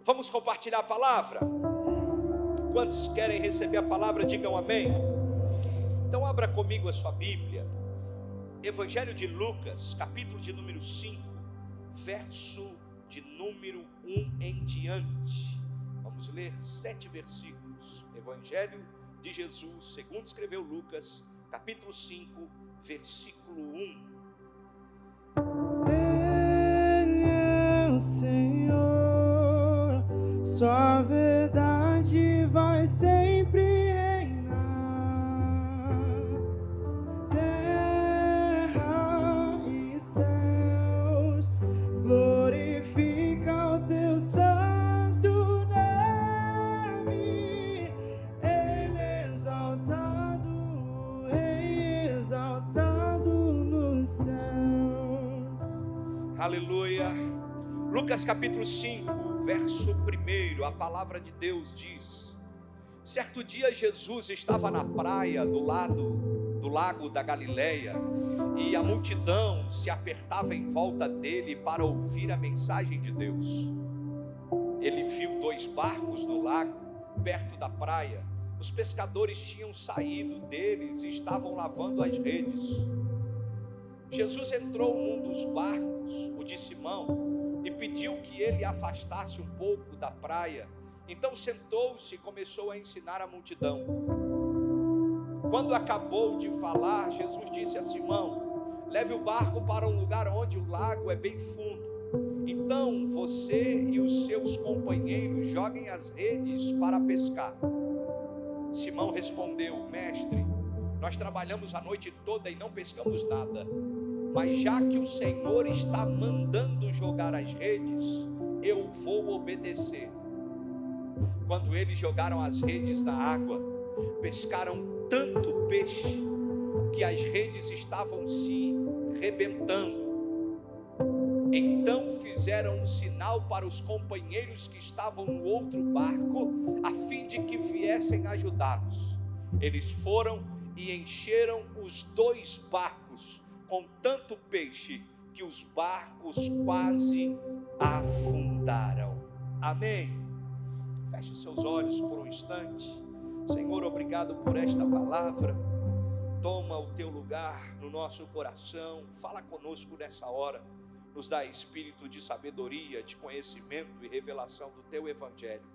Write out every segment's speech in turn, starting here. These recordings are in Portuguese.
Vamos compartilhar a palavra? Quantos querem receber a palavra, digam amém. Então abra comigo a sua Bíblia, Evangelho de Lucas, capítulo de número 5, verso de número 1 em diante. Vamos ler 7 versículos. Evangelho de Jesus, segundo escreveu Lucas, capítulo 5, versículo 1. Ele é o Senhor, sua verdade vai sempre reinar. Terra e céus, glorifica o teu santo nome. Ele é exaltado, Rei exaltado no céu. Aleluia. Lucas capítulo 5, verso 1, a palavra de Deus diz: certo dia Jesus estava na praia do lago da Galileia, e a multidão se apertava em volta dele para ouvir a mensagem de Deus. Ele viu 2 barcos no lago, perto da praia. Os pescadores tinham saído deles e estavam lavando as redes. Jesus entrou num dos barcos, o de Simão, e pediu que ele afastasse um pouco da praia. Então sentou-se e começou a ensinar a multidão. Quando acabou de falar, Jesus disse a Simão: leve o barco para um lugar onde o lago é bem fundo. Então você e os seus companheiros joguem as redes para pescar. Simão respondeu: mestre, nós trabalhamos a noite toda e não pescamos nada. Mas já que o Senhor está mandando jogar as redes, eu vou obedecer. Quando eles jogaram as redes na água, pescaram tanto peixe que as redes estavam se rebentando. Então fizeram um sinal para os companheiros que estavam no outro barco, a fim de que viessem ajudá-los. Eles foram e encheram os 2 barcos com tanto peixe que os barcos quase afundaram. Amém. Feche os seus olhos por um instante. Senhor, obrigado por esta palavra. Toma o teu lugar no nosso coração. Fala conosco nessa hora. Nos dá espírito de sabedoria, de conhecimento e revelação do teu evangelho.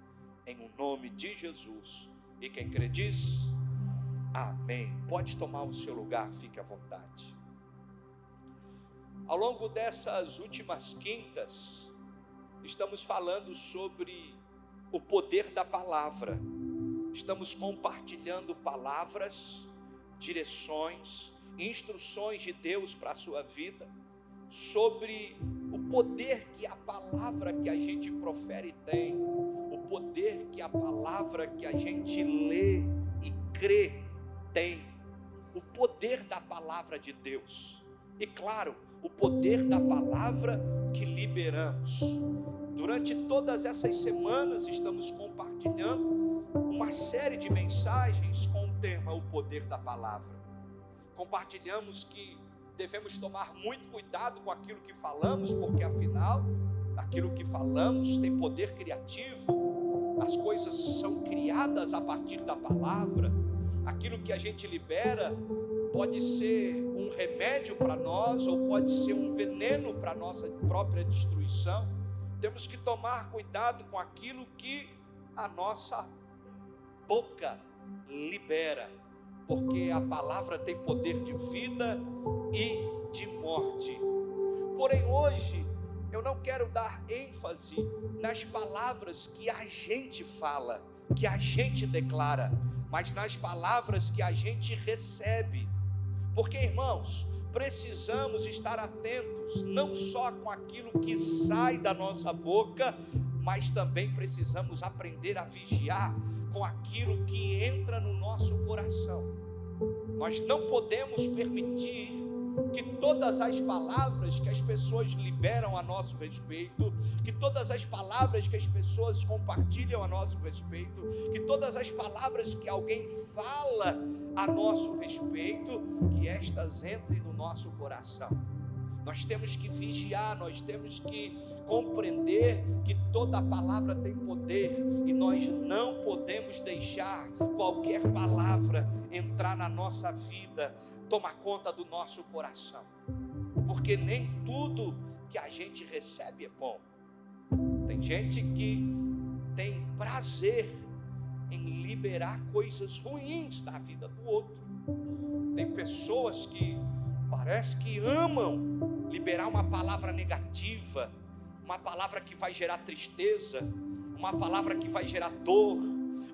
Em o nome de Jesus. E quem crê diz amém. Pode tomar o seu lugar, fique à vontade. Ao longo dessas últimas quintas, estamos falando sobre o poder da palavra. Estamos compartilhando palavras, direções, instruções de Deus para a sua vida, sobre o poder que a palavra que a gente profere tem, o poder que a palavra que a gente lê e crê tem, o poder da palavra de Deus. E claro, o poder da palavra que liberamos. Durante todas essas semanas estamos compartilhando uma série de mensagens com o tema o poder da palavra. Compartilhamos que devemos tomar muito cuidado com aquilo que falamos, porque afinal, aquilo que falamos tem poder criativo. As coisas são criadas a partir da palavra. Aquilo que a gente libera pode ser um remédio para nós, ou pode ser um veneno para a nossa própria destruição. Temos que tomar cuidado com aquilo que a nossa boca libera, porque a palavra tem poder de vida e de morte. Porém, hoje eu não quero dar ênfase nas palavras que a gente fala, que a gente declara, mas nas palavras que a gente recebe. Porque, irmãos, precisamos estar atentos não só com aquilo que sai da nossa boca, mas também precisamos aprender a vigiar com aquilo que entra no nosso coração. Nós não podemos permitir que todas as palavras que as pessoas liberam a nosso respeito, que todas as palavras que as pessoas compartilham a nosso respeito, que todas as palavras que alguém fala a nosso respeito, que estas entrem no nosso coração. Nós temos que vigiar, nós temos que compreender que toda palavra tem poder e nós não podemos deixar qualquer palavra entrar na nossa vida, tomar conta do nosso coração, porque nem tudo que a gente recebe é bom. Tem gente que tem prazer em liberar coisas ruins na vida do outro. Tem pessoas que parece que amam liberar uma palavra negativa, uma palavra que vai gerar tristeza, uma palavra que vai gerar dor,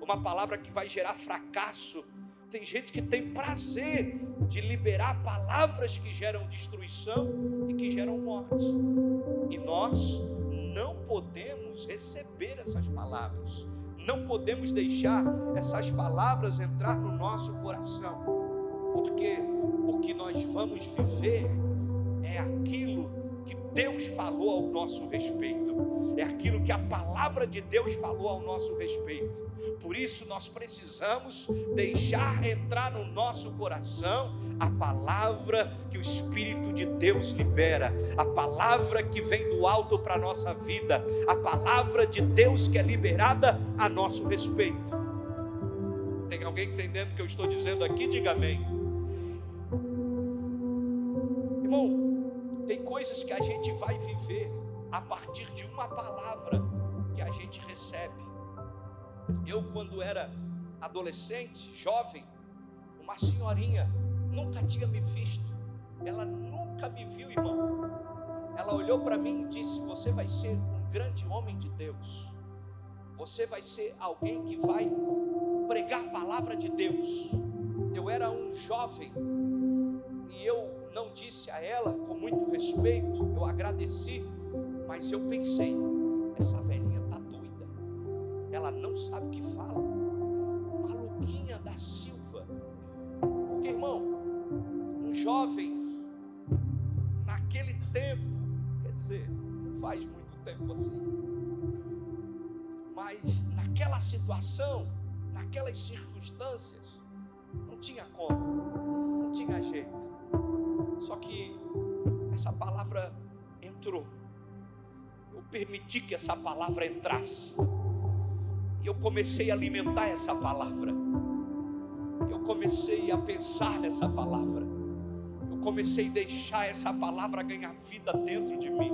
uma palavra que vai gerar fracasso. Tem gente que tem prazer de liberar palavras que geram destruição e que geram morte. E nós não podemos receber essas palavras. Não podemos deixar essas palavras entrar no nosso coração. Porque o que nós vamos viver é aquilo que Deus falou ao nosso respeito, é aquilo que a palavra de Deus falou ao nosso respeito. Por isso nós precisamos deixar entrar no nosso coração a palavra que o Espírito de Deus libera, a palavra que vem do alto para a nossa vida, a palavra de Deus que é liberada a nosso respeito. Tem alguém entendendo o que eu estou dizendo aqui? Diga amém. Irmão, tem coisas que a gente vai viver a partir de uma palavra que a gente recebe. Eu, quando era adolescente, jovem, uma senhorinha nunca tinha me visto. Ela nunca me viu, irmão. Ela olhou para mim e disse: você vai ser um grande homem de Deus. Você vai ser alguém que vai pregar a palavra de Deus. Eu era um jovem e eu não disse a ela com muito respeito, eu agradeci, mas eu pensei: essa velhinha está doida, ela não sabe o que fala, maluquinha da Silva. Porque, irmão, um jovem naquele tempo, quer dizer, não faz muito tempo assim, mas naquela situação, naquelas circunstâncias, não tinha como, não tinha jeito. Só que essa palavra entrou. Eu permiti que essa palavra entrasse. E eu comecei a alimentar essa palavra. Eu comecei a pensar nessa palavra. Eu comecei a deixar essa palavra ganhar vida dentro de mim.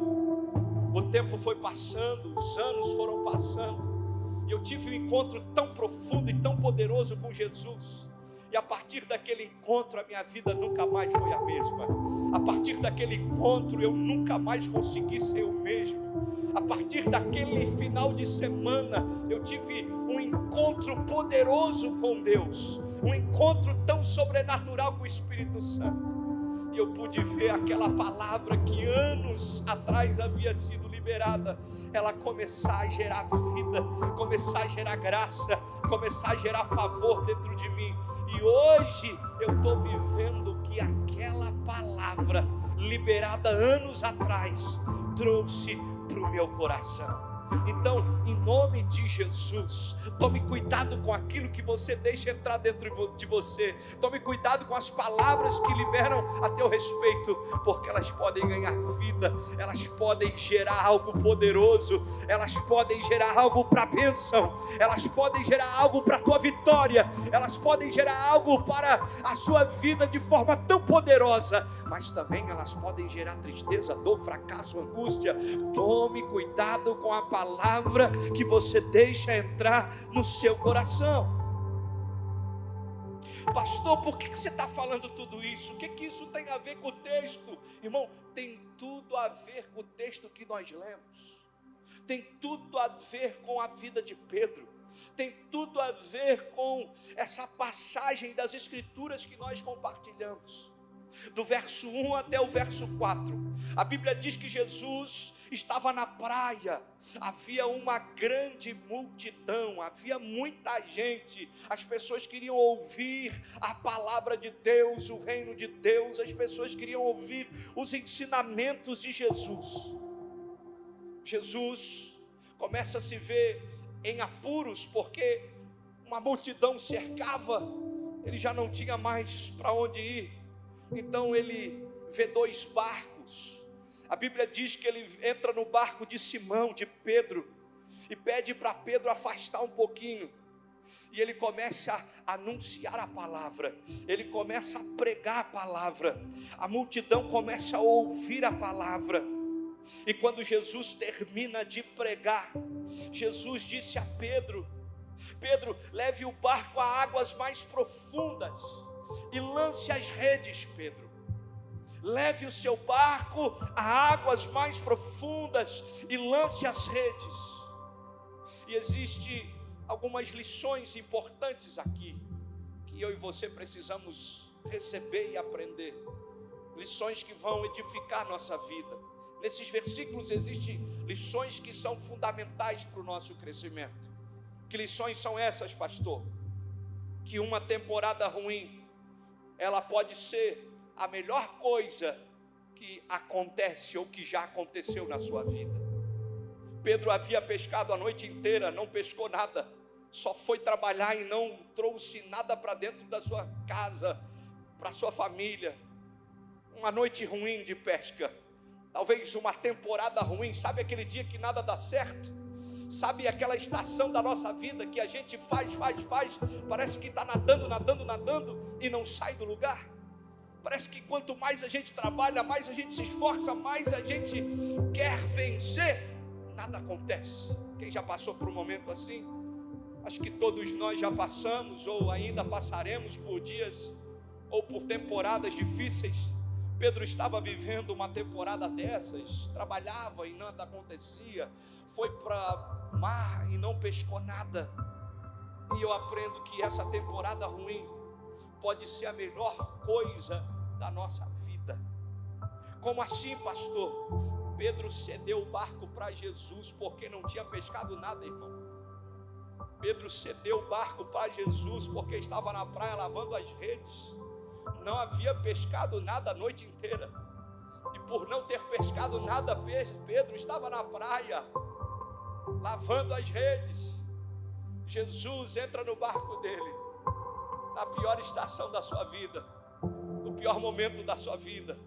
O tempo foi passando, os anos foram passando. E eu tive um encontro tão profundo e tão poderoso com Jesus. E a partir daquele encontro, a minha vida nunca mais foi a mesma. A partir daquele encontro, eu nunca mais consegui ser o mesmo. A partir daquele final de semana, eu tive um encontro poderoso com Deus. Um encontro tão sobrenatural com o Espírito Santo. E eu pude ver aquela palavra que anos atrás havia sido liberada, ela começar a gerar vida, começar a gerar graça, começar a gerar favor dentro de mim. E hoje eu estou vivendo que aquela palavra liberada anos atrás trouxe para o meu coração. Então, em nome de Jesus, tome cuidado com aquilo que você deixa entrar dentro de você. Tome cuidado com as palavras que liberam a teu respeito, porque elas podem ganhar vida, elas podem gerar algo poderoso, elas podem gerar algo para a bênção, elas podem gerar algo para a tua vitória, elas podem gerar algo para a sua vida de forma tão poderosa, mas também elas podem gerar tristeza, dor, fracasso, angústia. Tome cuidado com a palavra que você deixa entrar no seu coração. Pastor, por que você está falando tudo isso? O que isso tem a ver com o texto? Irmão, tem tudo a ver com o texto que nós lemos. Tem tudo a ver com a vida de Pedro. Tem tudo a ver com essa passagem das Escrituras que nós compartilhamos. Do verso 1 até o verso 4. A Bíblia diz que Jesus estava na praia, havia uma grande multidão, havia muita gente, as pessoas queriam ouvir a palavra de Deus, o reino de Deus, as pessoas queriam ouvir os ensinamentos de Jesus. Jesus começa a se ver em apuros, porque uma multidão cercava, ele já não tinha mais para onde ir. Então ele vê 2 barcos A Bíblia diz que ele entra no barco de Simão, de Pedro, e pede para Pedro afastar um pouquinho. E ele começa a anunciar a palavra, ele começa a pregar a palavra, a multidão começa a ouvir a palavra. E quando Jesus termina de pregar, Jesus disse a Pedro: Pedro, leve o barco a águas mais profundas e lance as redes. Pedro, leve o seu barco a águas mais profundas e lance as redes. E existe algumas lições importantes aqui, que eu e você precisamos receber e aprender, lições que vão edificar nossa vida. Nesses versículos existem lições que são fundamentais para o nosso crescimento. Que lições são essas, pastor? Que uma temporada ruim, ela pode ser a melhor coisa que acontece ou que já aconteceu na sua vida. Pedro havia pescado a noite inteira, não pescou nada, só foi trabalhar e não trouxe nada para dentro da sua casa, para sua família. Uma noite ruim de pesca, talvez uma temporada ruim. Sabe aquele dia que nada dá certo? Sabe aquela estação da nossa vida que a gente faz, parece que está nadando e não sai do lugar? Parece que quanto mais a gente trabalha, mais a gente se esforça, mais a gente quer vencer, nada acontece. Quem já passou por um momento assim? Acho que todos nós já passamos ou ainda passaremos por dias ou por temporadas difíceis. Pedro estava vivendo uma temporada dessas, trabalhava e nada acontecia, foi para o mar e não pescou nada. E eu aprendo que essa temporada ruim pode ser a melhor coisa da nossa vida. Como assim, pastor? Pedro cedeu o barco para Jesus porque não tinha pescado nada, irmão. Pedro cedeu o barco para Jesus porque estava na praia lavando as redes. Não havia pescado nada a noite inteira. E por não ter pescado nada, Pedro estava na praia lavando as redes. Jesus entra no barco dele, na pior estação da sua vida, no pior momento da sua vida,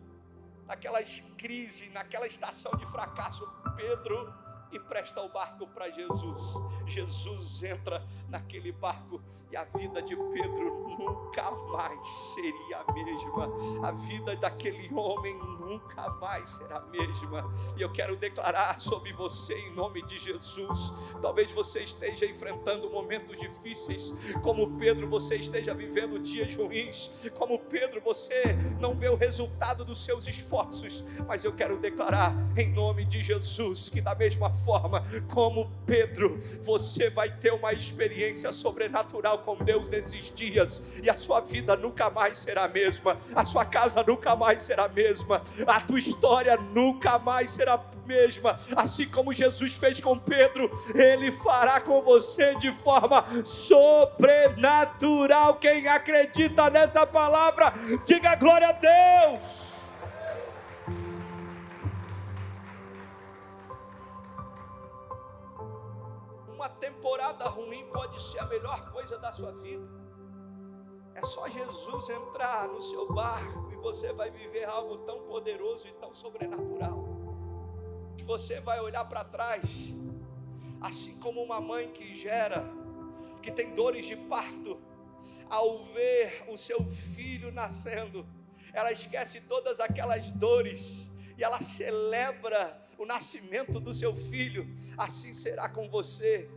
naquelas crises, naquela estação de fracasso. Pedro empresta o barco para Jesus. Jesus entra naquele barco e a vida de Pedro nunca mais seria a mesma. A vida daquele homem nunca mais será a mesma. E eu quero declarar sobre você em nome de Jesus. Talvez você esteja enfrentando momentos difíceis, como Pedro você esteja vivendo dias ruins, como Pedro você não vê o resultado dos seus esforços, mas eu quero declarar em nome de Jesus que da mesma forma como Pedro, você vai ter uma experiência sobrenatural com Deus nesses dias, e a sua vida nunca mais será a mesma, a sua casa nunca mais será a mesma, a tua história nunca mais será a mesma. Assim como Jesus fez com Pedro, Ele fará com você de forma sobrenatural. Quem acredita nessa palavra, diga glória a Deus. Uma temporada ruim pode ser a melhor coisa da sua vida. É só Jesus entrar no seu barco e você vai viver algo tão poderoso e tão sobrenatural, que você vai olhar para trás, assim como uma mãe que gera, que tem dores de parto, ao ver o seu filho nascendo, ela esquece todas aquelas dores e ela celebra o nascimento do seu filho. Assim será com você.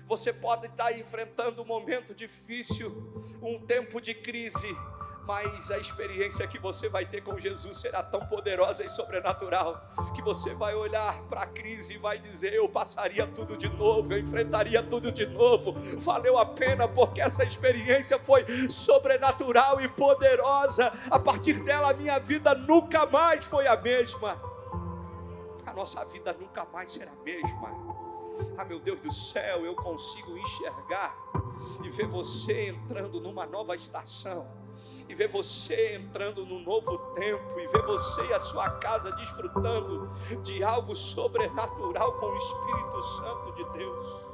Você pode estar enfrentando um momento difícil, um tempo de crise, mas a experiência que você vai ter com Jesus será tão poderosa e sobrenatural, que você vai olhar para a crise e vai dizer: eu passaria tudo de novo, eu enfrentaria tudo de novo, valeu a pena, porque essa experiência foi sobrenatural e poderosa. A partir dela a minha vida nunca mais foi a mesma. A nossa vida nunca mais será a mesma. Ah, meu Deus do céu, eu consigo enxergar e ver você entrando numa nova estação, e ver você entrando num novo tempo, e ver você e a sua casa desfrutando de algo sobrenatural com o Espírito Santo de Deus.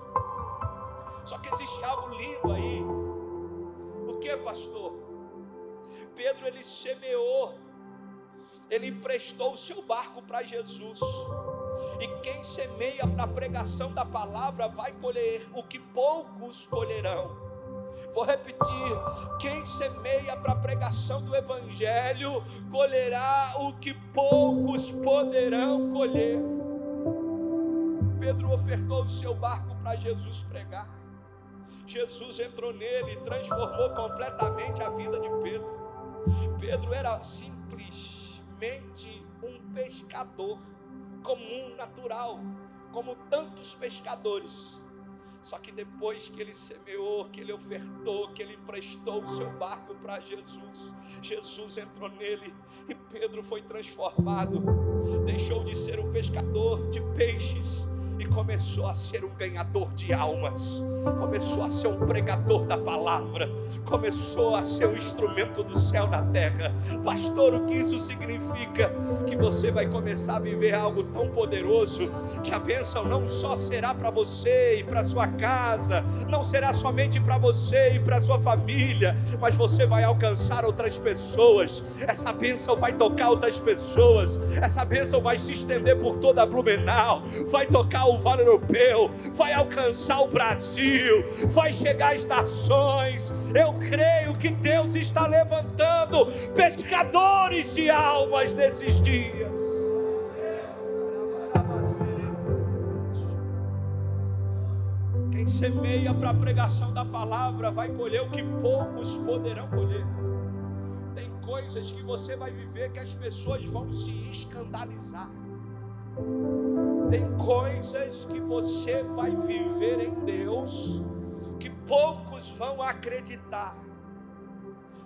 Só que existe algo lindo aí. O que, pastor? Pedro, ele semeou ele emprestou o seu barco para Jesus. E quem semeia para a pregação da palavra vai colher o que poucos colherão. Vou repetir: quem semeia para a pregação do evangelho colherá o que poucos poderão colher. Pedro ofertou o seu barco para Jesus pregar. Jesus entrou nele e transformou completamente a vida de Pedro. Pedro era simplesmente um pescador comum, natural, como tantos pescadores. Só que depois que ele semeou, que ele ofertou, que ele emprestou o seu barco para Jesus, Jesus entrou nele e Pedro foi transformado. Deixou de ser um pescador de peixes e começou a ser um ganhador de almas, começou a ser um pregador da palavra, começou a ser um instrumento do céu na terra. Pastor, o que isso significa? Que você vai começar a viver algo tão poderoso, que a bênção não só será para você e para sua casa, não será somente para você e para sua família, mas você vai alcançar outras pessoas. Essa bênção vai tocar outras pessoas, essa bênção vai se estender por toda a Blumenau, vai tocar o Vale Europeu, vai alcançar o Brasil, vai chegar às nações. Eu creio que Deus está levantando pescadores de almas nesses dias. Quem semeia para a pregação da palavra vai colher o que poucos poderão colher. Tem coisas que você vai viver que as pessoas vão se escandalizar. Tem coisas que você vai viver em Deus que poucos vão acreditar.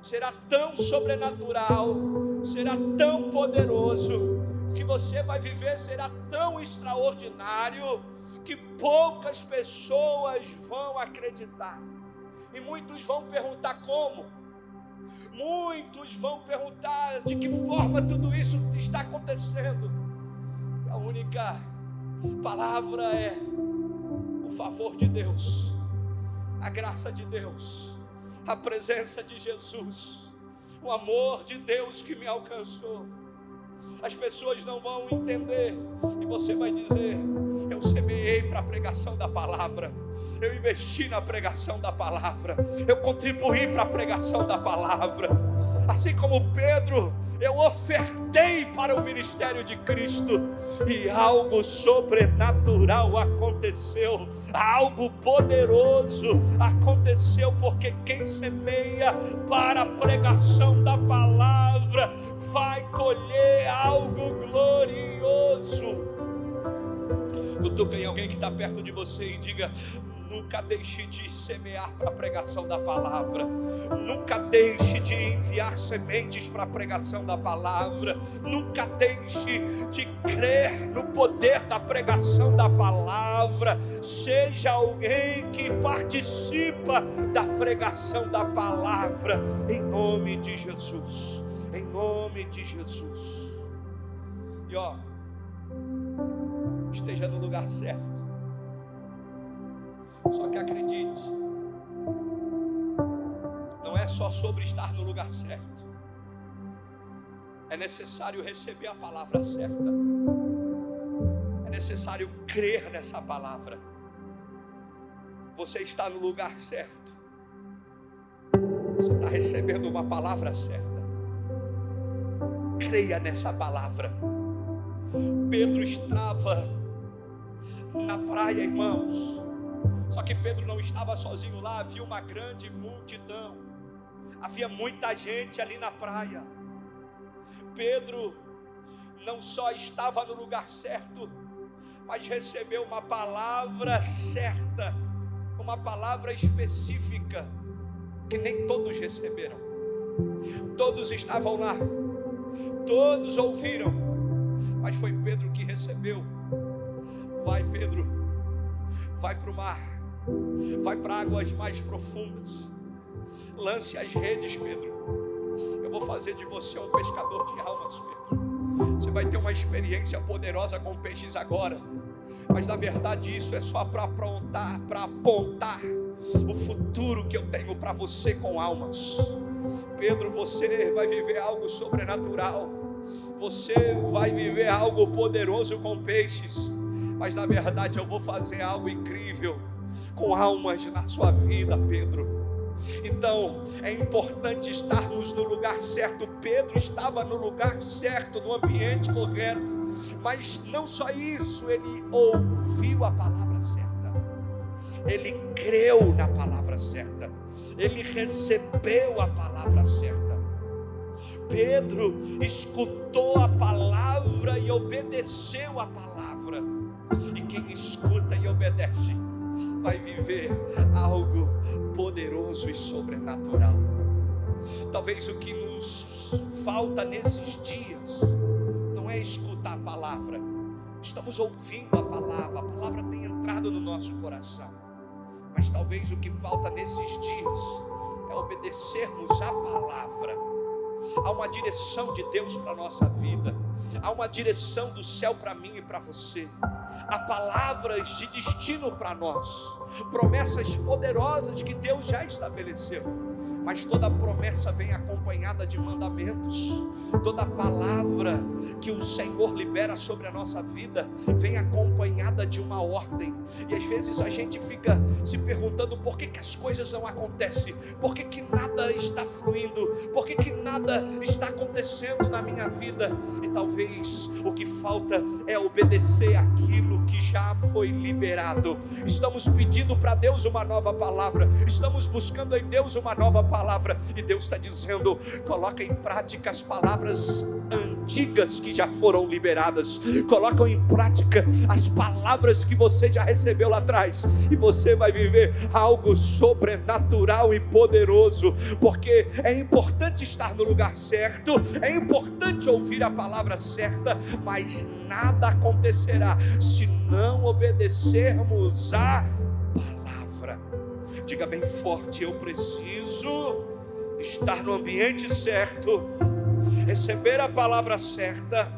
Será tão sobrenatural, será tão poderoso, que você vai viver será tão extraordinário que poucas pessoas vão acreditar. E muitos vão perguntar como. Muitos vão perguntar de que forma tudo isso está acontecendo. A única palavra é o favor de Deus, a graça de Deus, a presença de Jesus, o amor de Deus que me alcançou. As pessoas não vão entender e você vai dizer: eu semeei para a pregação da palavra, eu investi na pregação da palavra, eu contribuí para a pregação da palavra. Assim como Pedro, eu ofertei para o ministério de Cristo e algo sobrenatural aconteceu, algo poderoso aconteceu, porque quem semeia para a pregação da palavra vai colher algo glorioso. Cutuca em alguém que está perto de você e diga: nunca deixe de semear para a pregação da palavra. Nunca deixe de enviar sementes para a pregação da palavra. Nunca deixe de crer no poder da pregação da palavra. Seja alguém que participa da pregação da palavra, em nome de Jesus. Em nome de Jesus. E ó, esteja no lugar certo. Só que acredite, não é só sobre estar no lugar certo. É necessário receber a palavra certa. É necessário crer nessa palavra. Você está no lugar certo. Você está recebendo uma palavra certa. Creia nessa palavra. Pedro estava na praia, irmãos. Só que Pedro não estava sozinho lá, havia uma grande multidão. Havia muita gente ali na praia. Pedro não só estava no lugar certo, mas recebeu uma palavra certa, uma palavra específica, que nem todos receberam. Todos estavam lá, todos ouviram, mas foi Pedro que recebeu. Vai, Pedro, vai para o mar, vai para águas mais profundas, lance as redes, Pedro. Eu vou fazer de você um pescador de almas, Pedro. Você vai ter uma experiência poderosa com peixes agora, mas na verdade isso é só para apontar o futuro que eu tenho para você com almas. Pedro, você vai viver algo sobrenatural. você vai viver algo poderoso com peixes, mas na verdade eu vou fazer algo incrível com almas na sua vida, Pedro. Então é importante estarmos no lugar certo. Pedro estava no lugar certo, no ambiente correto, mas não só isso, ele ouviu a palavra certa, ele creu na palavra certa, ele recebeu a palavra certa. Pedro escutou a palavra e obedeceu a palavra, e quem escuta e obedece vai viver algo poderoso e sobrenatural. Talvez o que nos falta nesses dias não é escutar a palavra. Estamos ouvindo a palavra tem entrado no nosso coração, mas talvez o que falta nesses dias é obedecermos a palavra. Há uma direção de Deus para a nossa vida, há uma direção do céu para mim e para você. Há palavras de destino para nós, promessas poderosas que Deus já estabeleceu. Mas toda promessa vem acompanhada de mandamentos. Toda palavra que o Senhor libera sobre a nossa vida vem acompanhada de uma ordem. E às vezes a gente fica se perguntando por que as coisas não acontecem, por que nada está fluindo, por que nada está acontecendo na minha vida. E talvez o que falta é obedecer aquilo que já foi liberado. Estamos pedindo para Deus uma nova palavra, estamos buscando em Deus uma nova palavra, e Deus está dizendo: coloca em prática as palavras antigas que já foram liberadas, coloca em prática as palavras que você já recebeu lá atrás, e você vai viver algo sobrenatural e poderoso, porque é importante estar no lugar certo, é importante ouvir a palavra certa, mas nada acontecerá se não obedecermos a palavra. Diga bem forte: eu preciso estar no ambiente certo, receber a palavra certa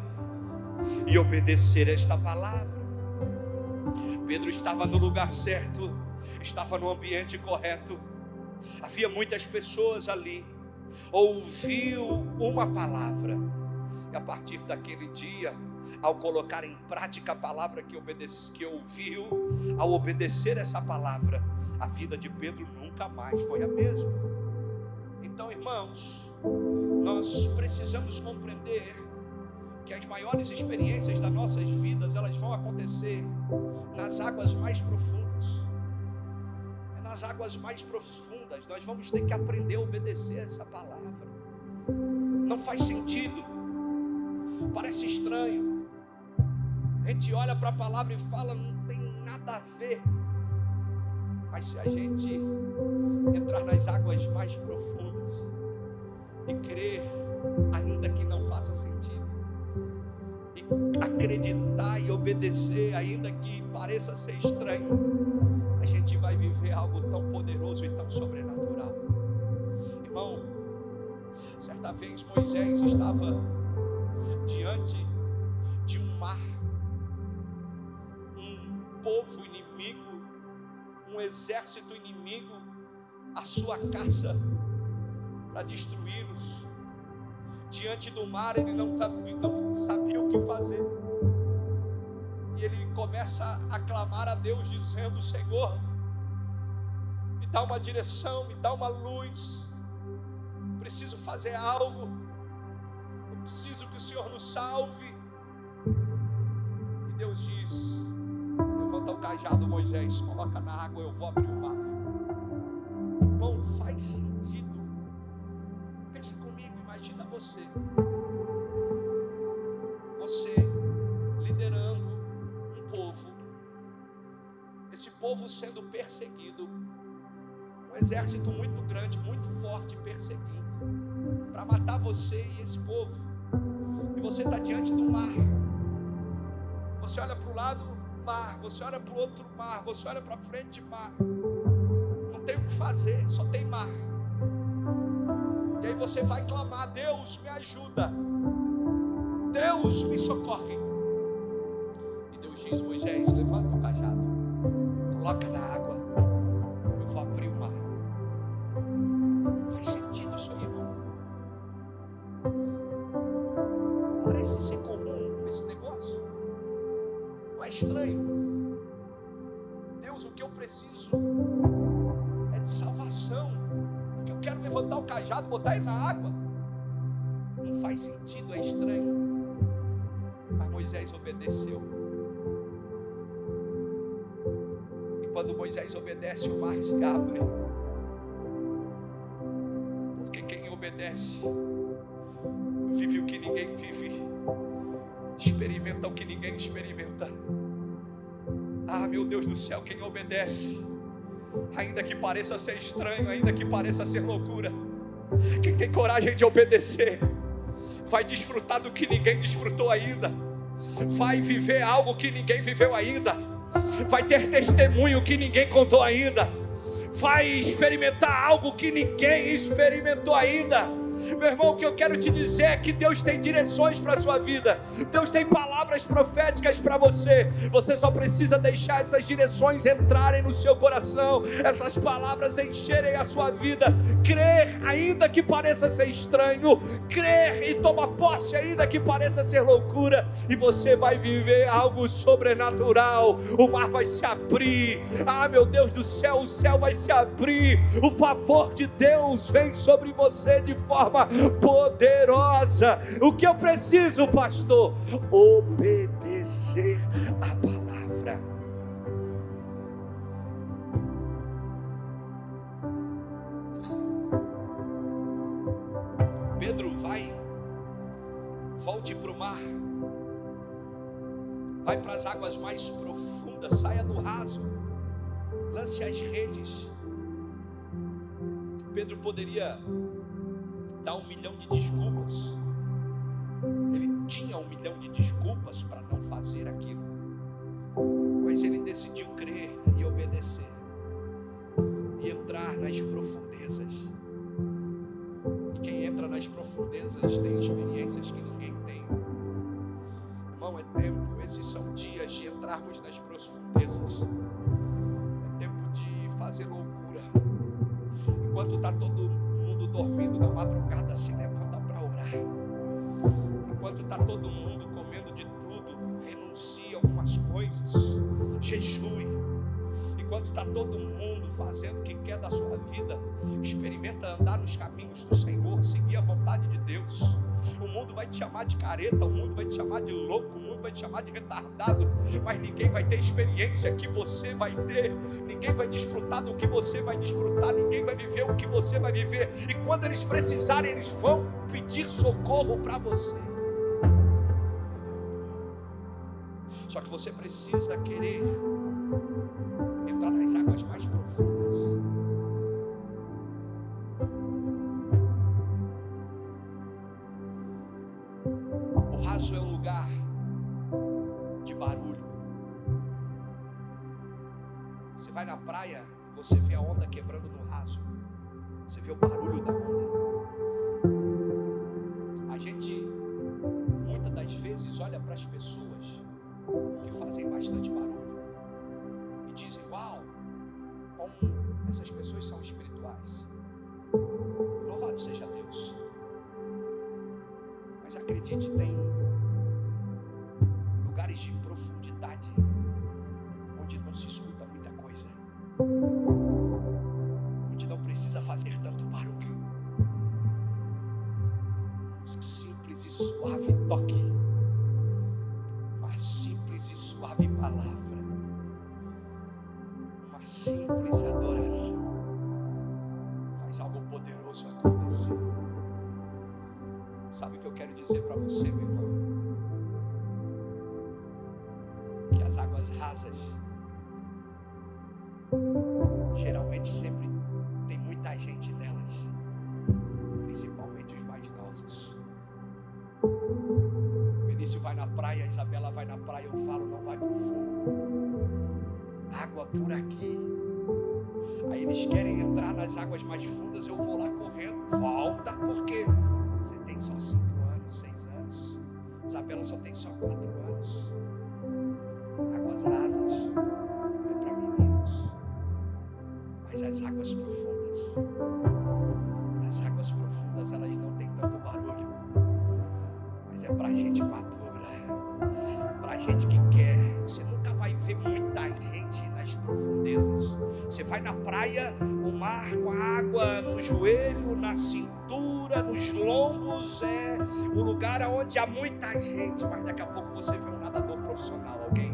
e obedecer esta palavra. Pedro estava no lugar certo, estava no ambiente correto. Havia muitas pessoas ali, ouviu uma palavra, e a partir daquele dia, ao colocar em prática a palavra que ouviu, ao obedecer essa palavra, a vida de Pedro nunca mais foi a mesma. Então, irmãos, nós precisamos compreender que as maiores experiências das nossas vidas, elas vão acontecer nas águas mais profundas. É nas águas mais profundas nós vamos ter que aprender a obedecer essa palavra. Não faz sentido, parece estranho, a gente olha para a palavra e fala, não tem nada a ver. Mas se a gente entrar nas águas mais profundas e crer, ainda que não faça sentido, e acreditar e obedecer, ainda que pareça ser estranho, a gente vai viver algo tão poderoso e tão sobrenatural. Irmão, certa vez Moisés estava diante de um mar, um povo inimigo, um exército inimigo, a sua caça para destruí-los. Diante do mar, ele não sabia o que fazer, e ele começa a clamar a Deus, dizendo: Senhor, me dá uma direção, me dá uma luz, preciso fazer algo, eu preciso que o Senhor nos salve. E Deus diz: levanta o cajado, Moisés, coloca na água, eu vou abrir o mar. Não faz sentido. Pensa comigo, imagina você liderando um povo, esse povo sendo perseguido, um exército muito grande, muito forte, perseguindo para matar você e esse povo, e você está diante do mar. Você olha para o lado, mar, você olha para o outro, mar, você olha para frente, mar, não tem o que fazer, só tem mar. E aí você vai clamar: Deus me ajuda, Deus me socorre. E Deus diz: Moisés, levanta o cajado, coloca na água, eu vou abrir o mar. Faz sentido isso aí, irmão? preciso é de salvação, porque eu quero levantar o cajado, botar ele na água. Não faz sentido, é estranho. Mas Moisés obedeceu. E quando Moisés obedece, o mar se abre. Porque quem obedece vive o que ninguém vive, experimenta o que ninguém experimenta. Ah, meu Deus do céu, quem obedece, ainda que pareça ser estranho, ainda que pareça ser loucura, quem tem coragem de obedecer, vai desfrutar do que ninguém desfrutou ainda, vai viver algo que ninguém viveu ainda, vai ter testemunho que ninguém contou ainda, vai experimentar algo que ninguém experimentou ainda. Meu irmão, o que eu quero te dizer é que Deus tem direções para a sua vida, Deus tem palavras proféticas para você. Você só precisa deixar essas direções entrarem no seu coração, essas palavras encherem a sua vida, crer ainda que pareça ser estranho, crer e tomar posse ainda que pareça ser loucura, e você vai viver algo sobrenatural. O mar vai se abrir, ah, meu Deus do céu, o céu vai se abrir, o favor de Deus vem sobre você de forma poderosa. O que eu preciso, pastor? Obedecer a palavra. Pedro, volte para o mar, vai para as águas mais profundas, saia do raso, lance as redes. Pedro poderia dar 1 milhão de desculpas, ele tinha 1 milhão de desculpas para não fazer aquilo, mas ele decidiu crer e obedecer, e entrar nas profundezas. E quem entra nas profundezas tem experiências que ninguém tem. Irmão, é tempo, esses são dias de entrarmos nas profundezas, é tempo de fazer loucura. Enquanto está todo mundo dormindo na madrugada, se levanta para orar. Enquanto está todo mundo comendo de tudo, renuncie a algumas coisas, jejue. Enquanto está todo mundo fazendo o que quer da sua vida, experimenta andar nos caminhos do Senhor, seguir a vontade de Deus. O mundo vai te chamar de careta, o mundo vai te chamar de louco, o mundo vai te chamar de retardado, mas ninguém vai ter experiência que você vai ter, ninguém vai desfrutar do que você vai desfrutar, ninguém vai viver o que você vai viver, e quando eles precisarem, eles vão pedir socorro para você. Só que você precisa querer entrar nas águas mais profundas. O raso é um lugar de barulho. Você vai na praia, você vê a onda quebrando no raso, você vê o barulho da onda. A gente muitas das vezes olha para as pessoas que fazem bastante barulho e dizem: uau, como essas pessoas são espirituais. Louvado seja Deus. Mas acredite, tem lugares de profundidade onde não se escuta muita coisa, onde não precisa fazer tanto barulho. Um simples e suave toque, uma simples e suave palavra, uma simples adoração faz algo poderoso acontecer. Sabe o que eu quero dizer para você, meu irmão? Que as águas rasas geralmente sempre tem muita gente nelas, principalmente os mais novos. Benício vai na praia, a Isabela vai na praia, eu falo: não vai pro fundo, água por aqui. Aí eles querem entrar nas águas mais fundas, eu vou lá correndo, volta, porque você tem só 5 anos, 6 anos, Isabela só tem só 4 anos. Águas rasas é para meninos, mas as águas profundas elas não têm tanto barulho, mas é para gente madura, para gente que quer. Você nunca vai ver muita gente nas das profundezas. Você vai na praia, o mar com a água no joelho, na cintura, nos lombos, é o lugar onde há muita gente, mas daqui a pouco você vê um nadador profissional, alguém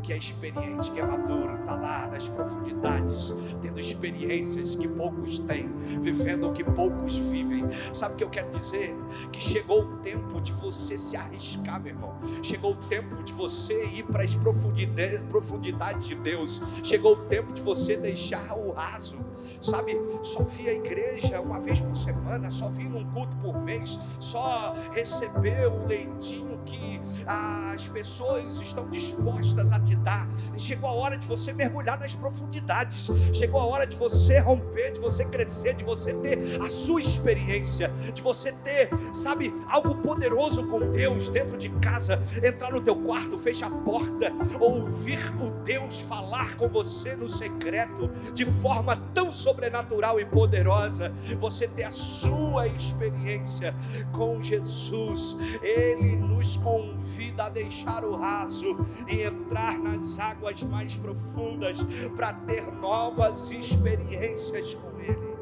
que é experiente, que é maduro, está lá nas profundidades, tendo experiências que poucos têm, vivendo o que poucos vivem. Sabe o que eu quero dizer? Que chegou o tempo de você se arriscar, meu irmão. Chegou o tempo de você ir para as profundidades de Deus. Chegou o tempo de você deixar o raso. Sabe, só vir à igreja uma vez por semana, só vir num culto por mês, só receber o leitinho que as pessoas estão dispostas a te dar. Chegou a hora de você mergulhar nas profundidades. Chegou a hora de você romper, de você crescer, de você ter a sua experiência, de você ter, sabe, algo poderoso com Deus dentro de casa. Entrar no teu quarto, fechar a porta, ouvir o Deus falar com você no secreto de forma tão sobrenatural e poderosa. Você ter a sua experiência com Jesus. Ele nos convida a deixar o raso e entrar nas águas mais profundas para ter novas experiências com Ele.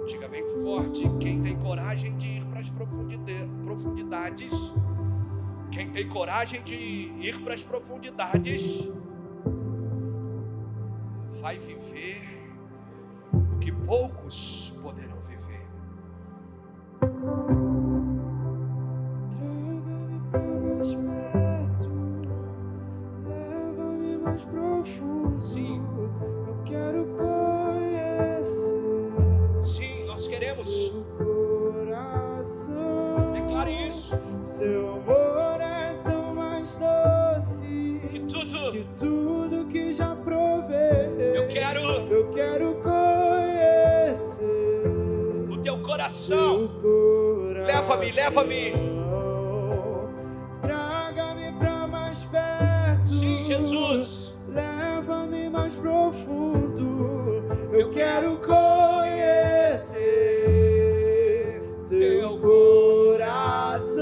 Diga bem forte: quem tem coragem de ir para as profundidades, quem tem coragem de ir para as profundidades, vai viver o que poucos poderão viver. Profundo. Sim. Eu quero conhecer. Sim, nós queremos. Coração. Declare isso. Seu amor é tão mais doce Que tudo que já provei. Eu quero conhecer o teu coração. Leva-me. Traga-me pra mais perto. Sim, Jesus. Leva-me mais profundo. Eu quero conhecer teu coração.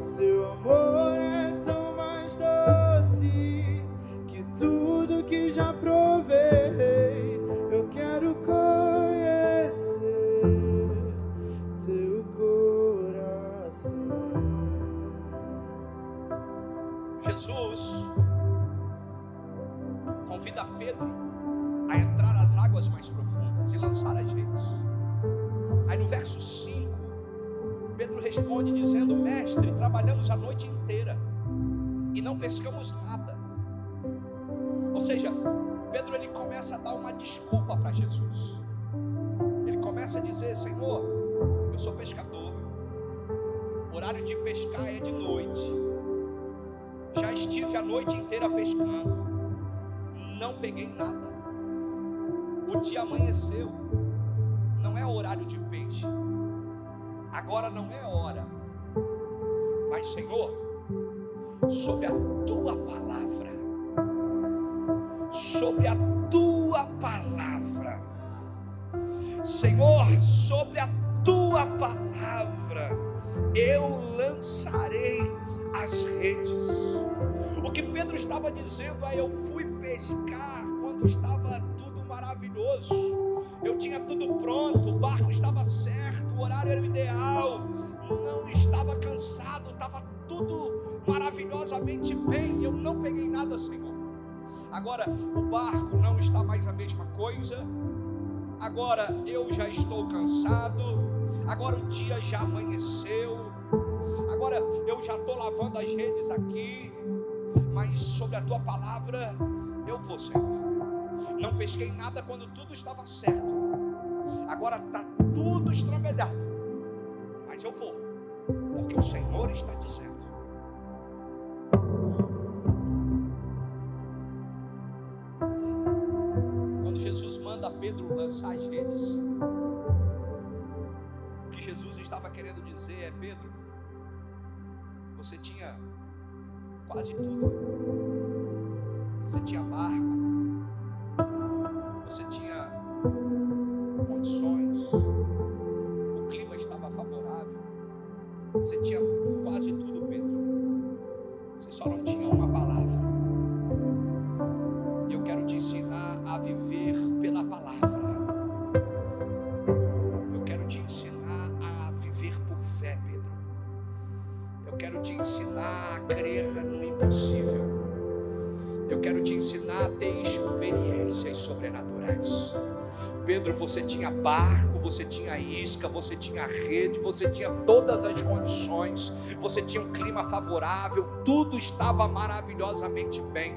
Seu amor é tão mais doce que tudo que já provei. Eu quero conhecer teu coração. Jesus convida Pedro a entrar nas águas mais profundas e lançar as redes. Aí no verso 5, Pedro responde dizendo: mestre, trabalhamos a noite inteira e não pescamos nada. Ou seja, Pedro ele começa a dar uma desculpa para Jesus. Ele começa a dizer: Senhor, eu sou pescador, o horário de pescar é de noite, já estive a noite inteira pescando, não peguei nada. O dia amanheceu, não é horário de peixe, agora não é hora. Mas Senhor, sobre a tua palavra, Senhor, sobre a tua palavra, eu lançarei as redes. O que Pedro estava dizendo é: eu fui pescar quando estava tudo maravilhoso, eu tinha tudo pronto, o barco estava certo, o horário era o ideal, não estava cansado, estava tudo maravilhosamente bem, eu não peguei nada, Senhor. Agora o barco não está mais a mesma coisa, agora eu já estou cansado, agora o dia já amanheceu, agora eu já estou lavando as redes aqui, mas sobre a tua palavra eu vou, Senhor. Não pesquei nada quando tudo estava certo, agora está tudo estrambelhado, mas eu vou, porque o Senhor está dizendo. Quando Jesus manda Pedro lançar as redes, o que Jesus estava querendo dizer é: Pedro, você tinha quase tudo. Você tinha barco, você tinha condições, o clima estava favorável, você tinha quase tudo, Pedro. Você só não tinha uma palavra. ensinar a ter experiências sobrenaturais. Pedro, você tinha barco, você tinha isca, você tinha rede, você tinha todas as condições, você tinha um clima favorável, tudo estava maravilhosamente bem.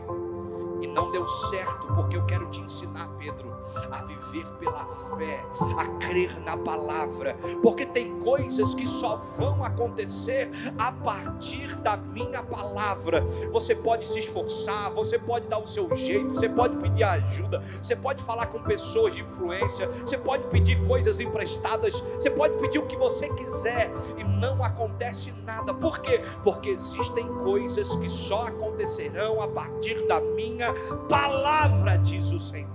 E não deu certo, porque eu quero te ensinar, Pedro, a viver pela fé, a crer na palavra, porque tem coisas que só vão acontecer a partir da minha palavra. Você pode se esforçar, você pode dar o seu jeito, você pode pedir ajuda, você pode falar com pessoas de influência, você pode pedir coisas emprestadas, você pode pedir o que você quiser, e não acontece nada. Por quê? Porque existem coisas que só acontecerão a partir da minha palavra, diz o Senhor.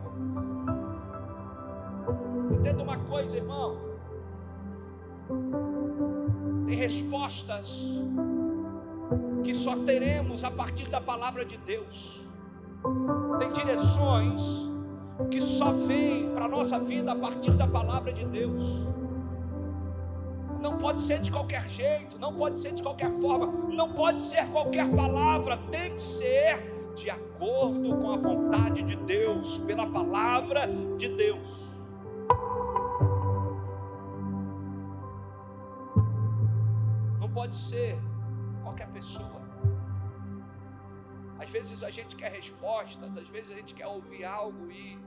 Entenda uma coisa, irmão: tem respostas que só teremos a partir da palavra de Deus. Tem direções que só vêm para a nossa vida a partir da palavra de Deus. Não pode ser de qualquer jeito, não pode ser de qualquer forma, não pode ser qualquer palavra, tem que ser de acordo com a vontade de Deus, pela palavra de Deus. Não pode ser qualquer pessoa. Às vezes a gente quer respostas, às vezes a gente quer ouvir algo e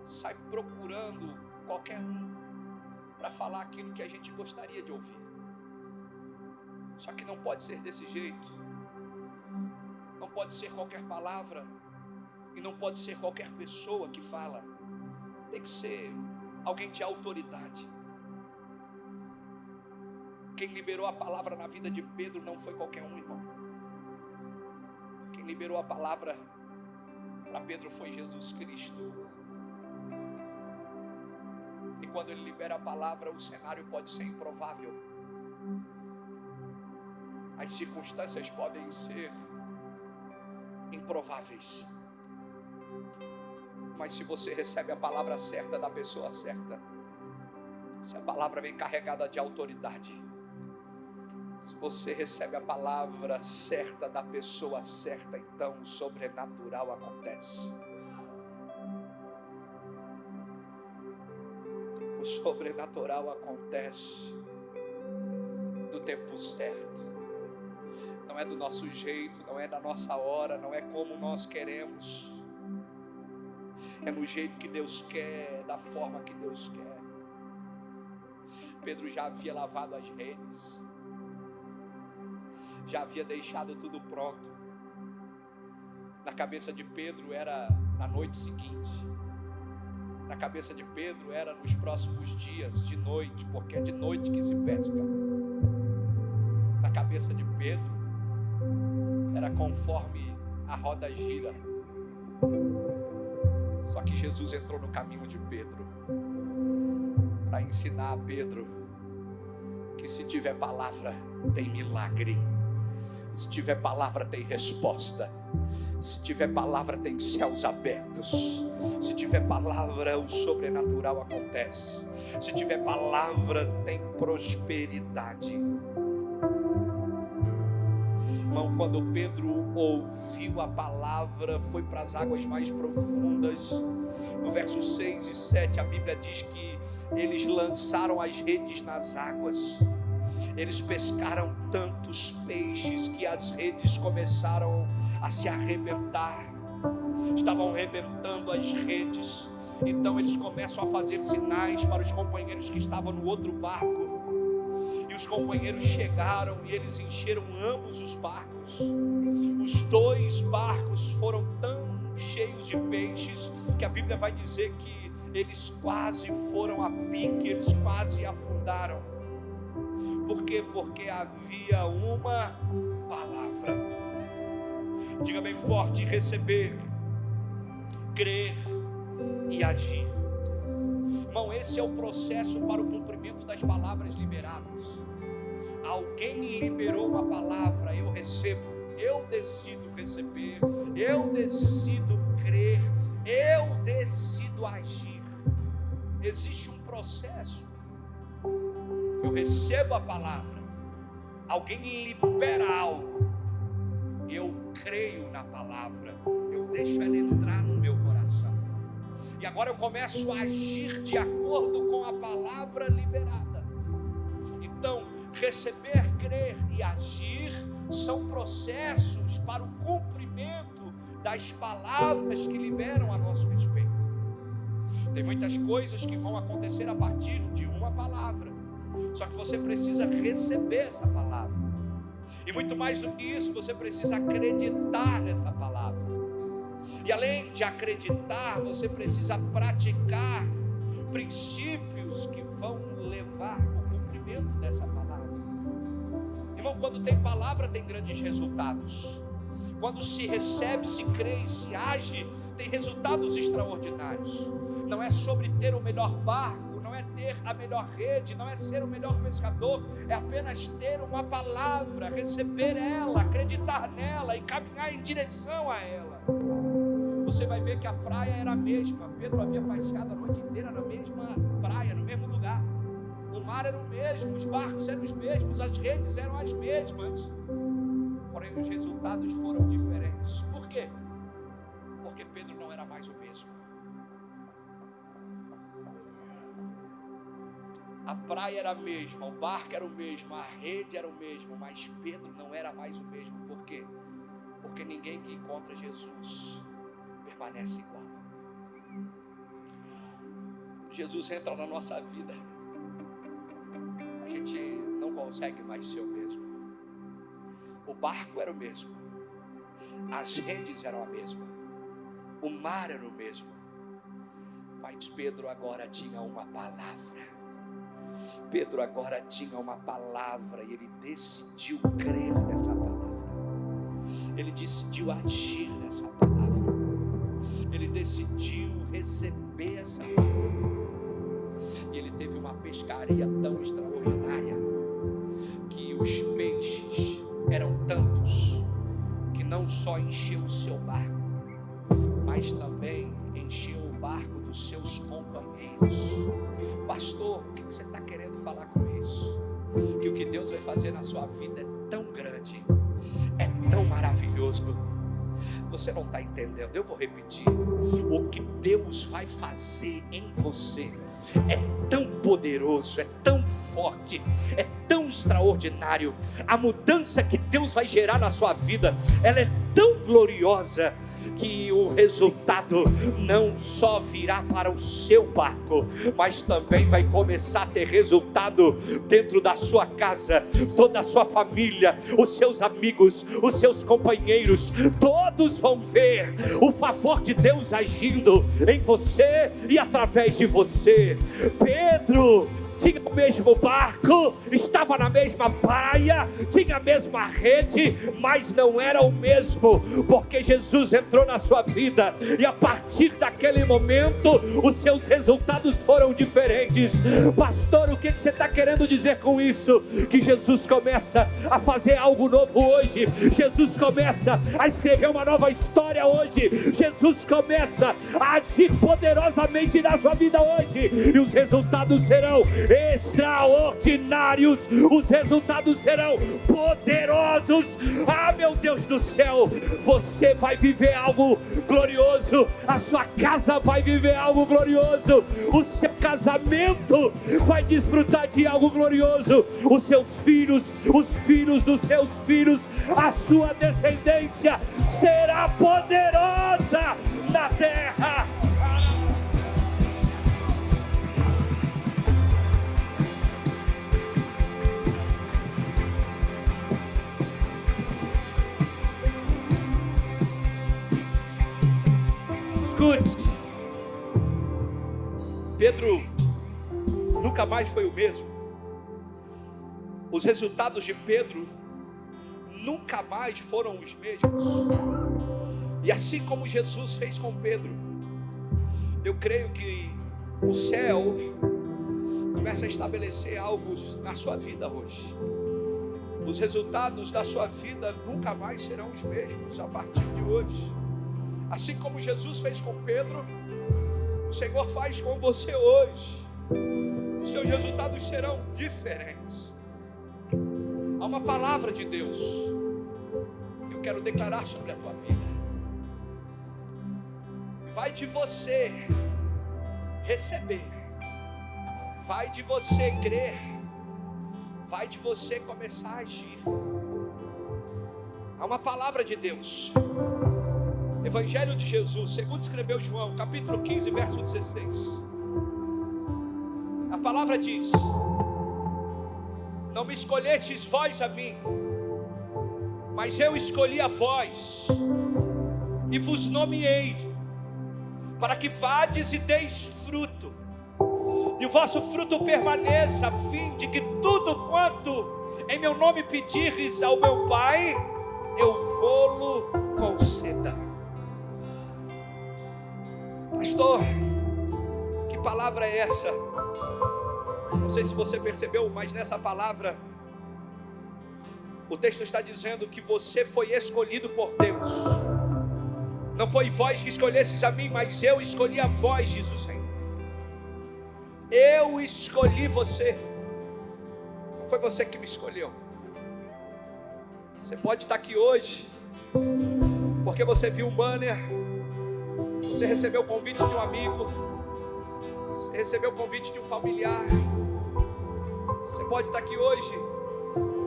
sai procurando qualquer um para falar aquilo que a gente gostaria de ouvir. Só que não pode ser desse jeito. Não pode ser qualquer palavra e não pode ser qualquer pessoa que fala. Tem que ser alguém de autoridade. Quem liberou a palavra na vida de Pedro não foi qualquer um, irmão. Quem liberou a palavra para Pedro foi Jesus Cristo. E quando ele libera a palavra, o cenário pode ser improvável. As circunstâncias podem ser improváveis, mas se você recebe a palavra certa da pessoa certa, se a palavra vem carregada de autoridade, se você recebe a palavra certa da pessoa certa, então o sobrenatural acontece. O sobrenatural acontece no tempo certo. Não é do nosso jeito, não é da nossa hora, não é como nós queremos. É no jeito que Deus quer, da forma que Deus quer. Pedro já havia lavado as redes, já havia deixado tudo pronto. Na cabeça de Pedro era na noite seguinte. Na cabeça de Pedro era nos próximos dias, de noite, porque é de noite que se pesca. Na cabeça de Pedro era conforme a roda gira. Só que Jesus entrou no caminho de Pedro para ensinar a Pedro que se tiver palavra tem milagre, se tiver palavra tem resposta, se tiver palavra tem céus abertos, se tiver palavra o sobrenatural acontece, se tiver palavra tem prosperidade. Irmão, quando Pedro ouviu a palavra, foi para as águas mais profundas. No verso 6 e 7 a Bíblia diz que eles lançaram as redes nas águas. Eles pescaram tantos peixes que as redes começaram a se arrebentar. Estavam arrebentando as redes. Então eles começam a fazer sinais para os companheiros que estavam no outro barco. E os companheiros chegaram e eles encheram ambos os barcos. Os dois barcos foram tão cheios de peixes que a Bíblia vai dizer que eles quase foram a pique, eles quase afundaram. Por quê? Porque havia uma palavra. Diga bem forte: receber, crer e agir. Irmão, esse é o processo para o cumprimento das palavras liberadas. Alguém liberou uma palavra, eu recebo, eu decido receber, eu decido crer, eu decido agir. Existe um processo. Eu recebo a palavra, alguém libera algo, eu creio na palavra, eu deixo ela entrar no meu coração. E agora eu começo a agir de acordo com a palavra liberada. Então, receber, crer e agir são processos para o cumprimento das palavras que liberam a nosso respeito. Tem muitas coisas que vão acontecer a partir de uma palavra, só que você precisa receber essa palavra, e muito mais do que isso, você precisa acreditar nessa palavra, e além de acreditar, você precisa praticar princípios que vão levar ao cumprimento dessa palavra. Irmão, quando tem palavra, tem grandes resultados. Quando se recebe, se crê e se age, tem resultados extraordinários. Não é sobre ter o melhor barco, não é ter a melhor rede, não é ser o melhor pescador, é apenas ter uma palavra, receber ela, acreditar nela e caminhar em direção a ela. Você vai ver que a praia era a mesma. Pedro havia pescado a noite inteira na mesma praia, no mesmo lugar. O mar era o mesmo, os barcos eram os mesmos, as redes eram as mesmas. Porém, os resultados foram diferentes. Por quê? Porque Pedro não era mais o mesmo. A praia era a mesma, o barco era o mesmo, a rede era o mesmo, mas Pedro não era mais o mesmo. Por quê? Porque ninguém que encontra Jesus permanece igual. Jesus entra na nossa vida, a gente não consegue mais ser o mesmo. O barco era o mesmo, as redes eram a mesma, o mar era o mesmo, mas Pedro agora tinha uma palavra. Pedro agora tinha uma palavra e ele decidiu crer nessa palavra. Ele decidiu agir nessa palavra. Ele decidiu receber essa palavra. E ele teve uma pescaria tão extraordinária que os peixes eram tantos que não só encheu o seu barco, mas também encheu o barco dos seus companheiros. Pastor, o que você está querendo falar com isso? Que o que Deus vai fazer na sua vida é tão grande, é tão maravilhoso. Você não está entendendo, eu vou repetir. O que Deus vai fazer em você é tão poderoso, é tão forte, é tão extraordinário. A mudança que Deus vai gerar na sua vida, ela é tão gloriosa, que o resultado não só virá para o seu barco, mas também vai começar a ter resultado dentro da sua casa. Toda a sua família, os seus amigos, os seus companheiros, todos vão ver o favor de Deus agindo em você e através de você. Pedro tinha o mesmo barco, estava na mesma praia, tinha a mesma rede, mas não era o mesmo, porque Jesus entrou na sua vida, e a partir daquele momento, os seus resultados foram diferentes. Pastor, o que você está querendo dizer com isso? Que Jesus começa a fazer algo novo hoje, Jesus começa a escrever uma nova história hoje, Jesus começa a agir poderosamente na sua vida hoje, e os resultados serão extraordinários, os resultados serão poderosos. Ah, meu Deus do céu, você vai viver algo glorioso, a sua casa vai viver algo glorioso, o seu casamento vai desfrutar de algo glorioso, os seus filhos, os filhos dos seus filhos, a sua descendência será poderosa na terra. Escute, Pedro nunca mais foi o mesmo. Os resultados de Pedro nunca mais foram os mesmos. E assim como Jesus fez com Pedro, eu creio que o céu começa a estabelecer algo na sua vida hoje. Os resultados da sua vida nunca mais serão os mesmos a partir de hoje. Assim como Jesus fez com Pedro, o Senhor faz com você hoje. Os seus resultados serão diferentes. Há uma palavra de Deus que eu quero declarar sobre a tua vida. vai de você receber, vai de você crer, vai de você começar a agir. Há uma palavra de Deus, Evangelho de Jesus, segundo escreveu João, capítulo 15, verso 16. A palavra diz: não me escolhestes vós a mim, mas eu escolhi a vós, e vos nomeei, para que vades e deis fruto, e o vosso fruto permaneça, a fim de que tudo quanto em meu nome pedires ao meu Pai, eu vou-lo conceda. Pastor, que palavra é essa? Não sei se você percebeu, mas nessa palavra o texto está dizendo que você foi escolhido por Deus. Não foi vós que escolhestes a mim, mas eu escolhi a vós, diz o Senhor. Eu escolhi você. Não foi você que me escolheu. Você pode estar aqui hoje porque você viu um banner, você recebeu o convite de um amigo, você recebeu o convite de um familiar. Você pode estar aqui hoje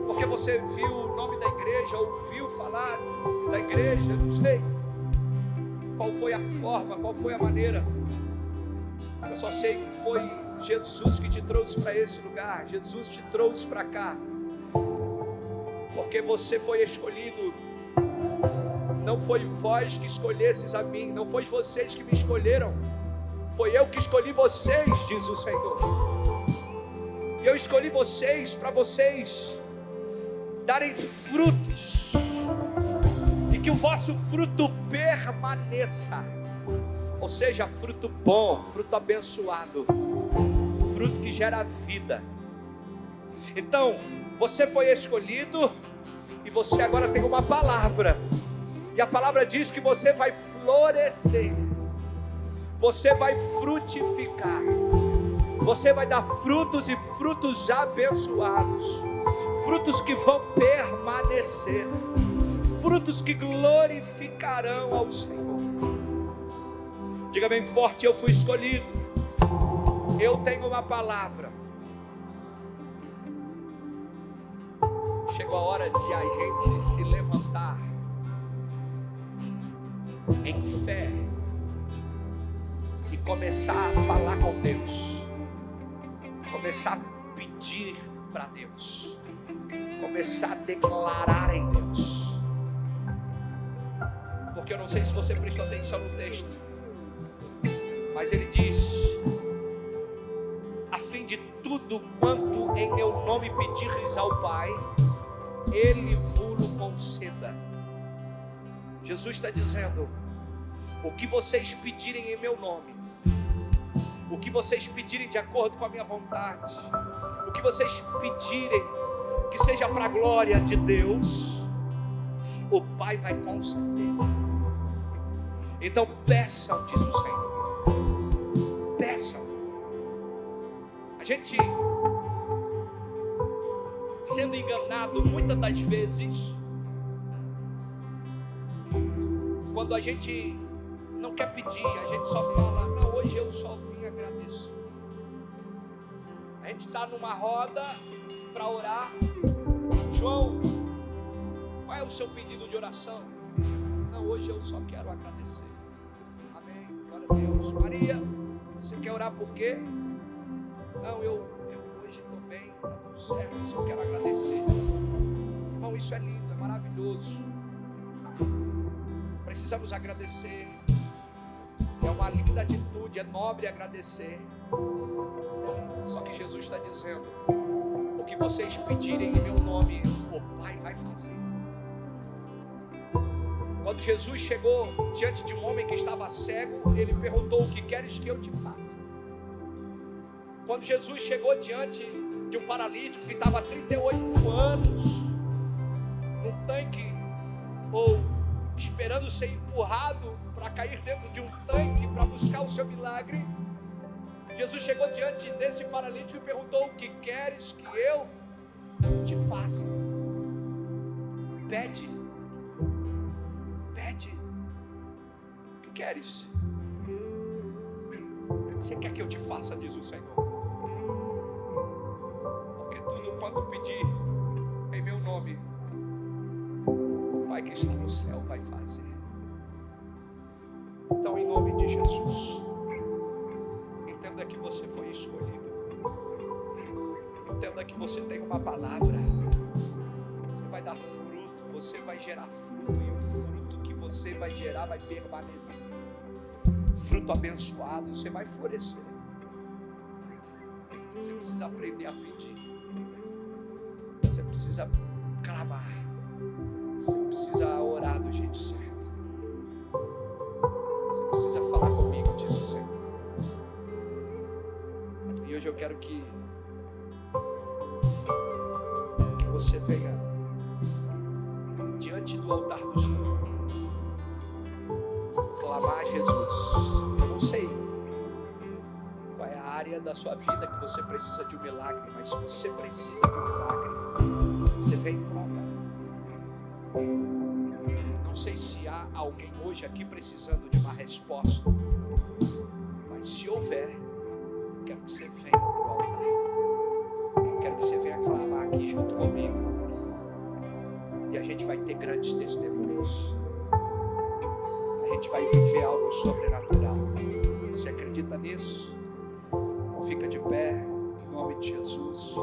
porque você viu o nome da igreja, ouviu falar da igreja, não sei qual foi a forma, qual foi a maneira. Eu só sei que foi Jesus que te trouxe para esse lugar, Jesus te trouxe para cá, porque você foi escolhido. Não foi vós que escolhesses a mim, não foi vocês que me escolheram, foi eu que escolhi vocês, diz o Senhor. E eu escolhi vocês para vocês darem frutos, e que o vosso fruto permaneça, ou seja, fruto bom, fruto abençoado, fruto que gera vida. Então, você foi escolhido, e você agora tem uma palavra, e a palavra diz que você vai florescer, você vai frutificar, você vai dar frutos, e frutos abençoados, frutos que vão permanecer, frutos que glorificarão ao Senhor. Diga bem forte: eu fui escolhido, eu tenho uma palavra. Chegou a hora de a gente se levantar em fé e começar a falar com Deus, começar a pedir para Deus, começar a declarar em Deus. Porque eu não sei se você prestou atenção no texto, mas ele diz: a fim de tudo quanto em meu nome pedires ao Pai, Ele vos conceda. Jesus está dizendo: o que vocês pedirem em meu nome, o que vocês pedirem de acordo com a minha vontade, o que vocês pedirem que seja para a glória de Deus, o Pai vai conceder. Então peçam, diz o Senhor, peçam. A gente sendo enganado muitas das vezes, quando a gente não quer pedir, a gente só fala: não, hoje eu só vim agradecer. A gente está numa roda para orar. João, qual é o seu pedido de oração? Não, hoje eu só quero agradecer. Amém, glória a Deus. Maria, você quer orar por quê? Não, eu hoje estou bem, está tudo certo, eu só quero agradecer. Irmão, isso é lindo, é maravilhoso. Precisamos agradecer. É uma linda atitude, é nobre agradecer. Só que Jesus está dizendo: o que vocês pedirem em meu nome, o Pai vai fazer. Quando Jesus chegou diante de um homem que estava cego, ele perguntou: o que queres que eu te faça? Quando Jesus chegou diante de um paralítico que estava há 38 anos num tanque, ou esperando ser empurrado para cair dentro de um tanque para buscar o seu milagre, Jesus chegou diante desse paralítico e perguntou: o que queres que eu te faça? Pede, pede. O que queres? O que você quer que eu te faça, diz o Senhor? Porque tudo quanto pedir em meu nome, o Pai que está no céu vai fazer. Então, em nome de Jesus, entenda que você foi escolhido. Entenda que você tem uma palavra. Você vai dar fruto, você vai gerar fruto, e o fruto que você vai gerar vai permanecer. Fruto abençoado, você vai florescer. Você precisa aprender a pedir. Você precisa clamar. Você precisa orar do jeito certo. Você precisa falar comigo, diz o Senhor. E hoje eu quero que você venha diante do altar do Senhor, clamar a Jesus. Eu não sei qual é a área da sua vida que você precisa de um milagre, mas se você precisa de um milagre, você vem para o altar. Não sei se há alguém hoje aqui precisando de uma resposta, mas se houver, quero que você venha para o altar. Quero que você venha clamar aqui junto comigo. E a gente vai ter grandes testemunhos. A gente vai viver algo sobrenatural. Você acredita nisso? Então fica de pé, em nome de Jesus.